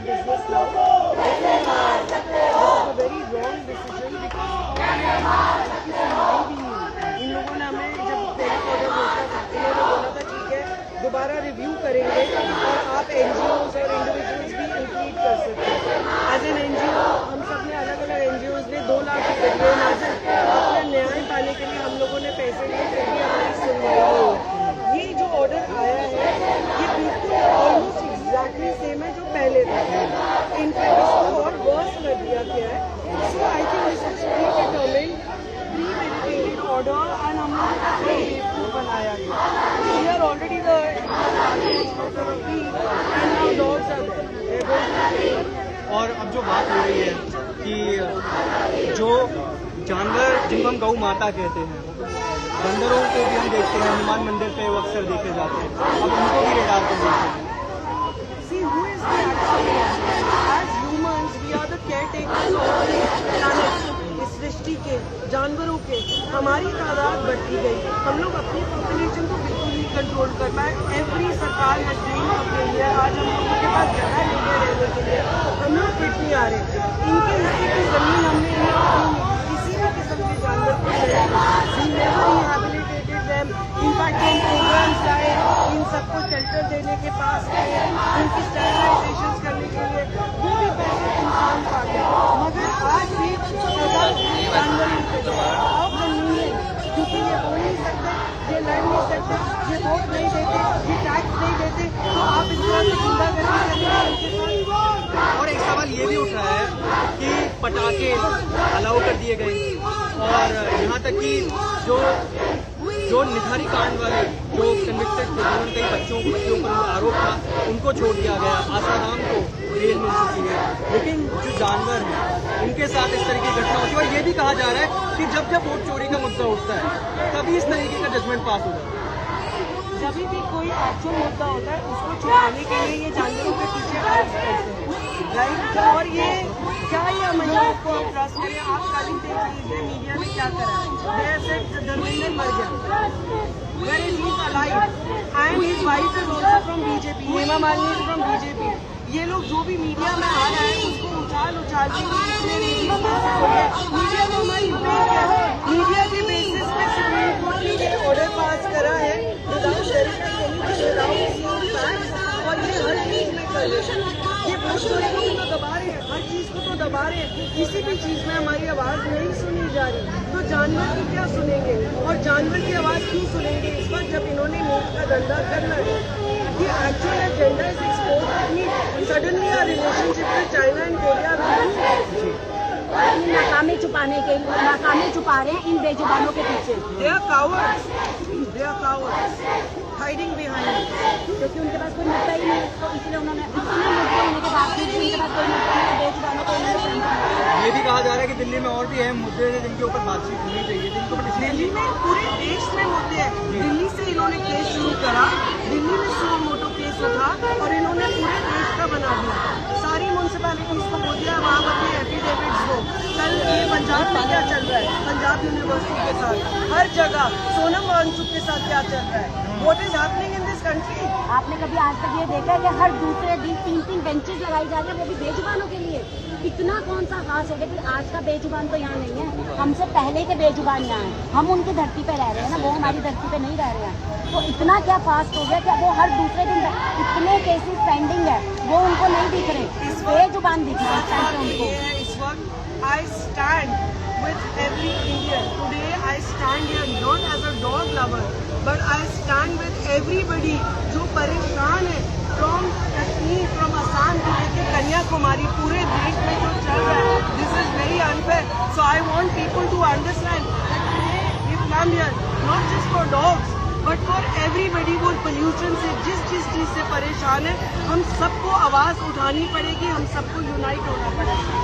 business now. This is a very wrong decision because इन लोगों ने हमें जब पहला ऑर्डर भेजा था, इन्होंने बोला था ठीक है दोबारा रिव्यू करेंगे और आप NGOs और इंडिविजुअल्स भी इंक्लूड कर सकते हैं। एज एन NGO हम सब ने अलग अलग NGOs ने 2 लाख रुपये दिए नाज़िर अपना न्याय पाने के लिए, हम लोगों ने पैसे लिए फिर भी हमारी सुनवाई नहीं हुई। ये जो ऑर्डर आया है ये बिल्कुल ऑलमोस्ट एग्जैक्टली सेम है जो पहले था, इनफैक्ट इसको और वर्स कर दिया गया है। So I think this is predetermined premeditated order and हम लोगों को बेवकूफ बनाया गया। We are already the end now dogs are there. और अब जो बात हो रही है कि जो जानवर जिनको हम गौ माता कहते हैं, बंदरों को भी हम देखते हैं हनुमान मंदिर पे वो अक्सर देखे जाते हैं, अब उनको भी रेडार पर देखते हैं। See, who is the actual as humans we are the caretakers of the planet, इस सृष्टि के जानवरों के हमारी तादाद बढ़ती गई, हम लोग अपनी पॉपुलेशन को बिल्कुल नहीं कंट्रोल कर पाए। एवरी सरकार हैज ड्रीम ऑफ इंडिया, आज हम लोगों के पास जगह नहीं है रहने के लिए, हम लोग फिट नहीं आ रहे। इनके हिस्से की जमीन हमने किसी भी किस्म के जानवर को रिहेबिलिटेटेड देम, इनफैक्ट इन प्रोग्राम्स आए, इन सबको शेल्टर देने के पास गए, उनकी स्टरलाइजेशन करने के लिए वो भी पैसे इंसान पाते, मगर आज भी सजा जानवर ऑफ द मीनिंग, क्योंकि ये बोल नहीं सकते, ये लड़ नहीं सकते, ये वोट नहीं देते, ये टैक्स नहीं देते, तो आप इंसान से गुंडागर्दी करेंगे। और एक सवाल ये भी उठ रहा है कि पटाखे अलाउ कर दिए गए और यहाँ तक कि जो निठारी कांड वाले जो कन्विक्टेड थे, जिन्होंने कई बच्चों पर आरोप था, उनको छोड़ दिया गया, आसाराम को बेल मिल चुकी है, लेकिन जो जानवर हैं उनके साथ इस तरीके की घटना होती है। और ये भी कहा जा रहा है कि जब जब वोट चोरी का मुद्दा उठता है तभी इस तरीके का जजमेंट पास होता है। जब भी कोई एक्चुअल मुद्दा होता है उसको छुपाने के लिए ये जानवरों के पीछे डांस करते हैं, राइट। और ये क्या ये हमें को ट्रस्ट करें, आप कल ही देख लीजिए मीडिया ने क्या करा, धर्मेंद्र मर गया, where is he alive and his wife is also from BJP, Hema Malini is from BJP. ये लोग जो भी मीडिया में आ रहा है उसको उछाल के मीडिया में हमारी फेक है, मीडिया के बेसिस पे सुप्रीम कोर्ट ने ये ऑर्डर पास करा है विदाउट वेरिफाइंग और ये हर चीज में कर ये वोट चोरी को तो दबा रहे हैं, हर चीज को तो दबा रहे हैं, किसी भी चीज में हमारी आवाज नहीं सुनी जा रही, तो जानवर की क्या सुनेंगे और जानवर की आवाज क्यों सुनेंगे इस वक्त जब इन्होंने मीट का धंधा करना है। ये actual agenda is expose suddenly our relationship with China and Korea अपनी नाकामी छुपाने के लिए नाकामी छुपा रहे हैं इन बेजुबानों के पीछे। They are cowards, hiding behind it. क्योंकि उनके पास कोई मुद्दा ही नहीं है, तो इसलिए उन्होंने इतने मुद्दे होने के बावजूद भी उनके पास कोई मुद्दा नहीं है, बेजुबानों को उन्होंने। ये भी कहा जा रहा है कि दिल्ली में और भी अहम मुद्दे हैं जिनके ऊपर बातचीत होनी चाहिए, जिनको दिल्ली में पूरे देश में मुद्दे हैं। दिल्ली से इन्होंने केस शुरू करा, दिल्ली में सुओ मोटो केस उठा और इन्होंने पूरे देश का बना दिया, सारी म्यूनसिपैलिटीज को बोल दिया वहाँ अपने एफिडेविट्स दो। कल ये पंजाब में क्या चल रहा है, पंजाब यूनिवर्सिटी के साथ, हर जगह सोनम वांगचुक के साथ क्या चल रहा है, what is happening in this country. आपने कभी आज तक ये देखा है कि हर दूसरे दिन 3-3 बेंचेस लगाई जा रही है, वो भी बेजुबानों के लिए? इतना कौन सा खास हो गया कि आज का बेजुबान तो यहाँ नहीं है, हमसे पहले के बेजुबान यहाँ हैं, हम उनकी धरती पे रह रहे हैं ना, वो हमारी धरती पे नहीं रह रहे हैं, तो इतना क्या फास्ट हो गया कि वो हर दूसरे दिन इतने केसेस पेंडिंग है, वो उनको नहीं दिख रहे, बेजुबान दिख रहे हैं उनको। इस वक्त I stand with every Indian. Today I stand here not as a dog lover, but I stand with everybody जो परेशान है, from Kashmir, from Assam से लेकर कन्याकुमारी, पूरे देश में जो चल रहा है, this is very unfair. So I want people to understand that today we come here not just for dogs, but for everybody वो पोल्यूशन से जिस चीज से परेशान है, हम सबको आवाज उठानी पड़ेगी, हम सबको यूनाइट होना पड़ेगा।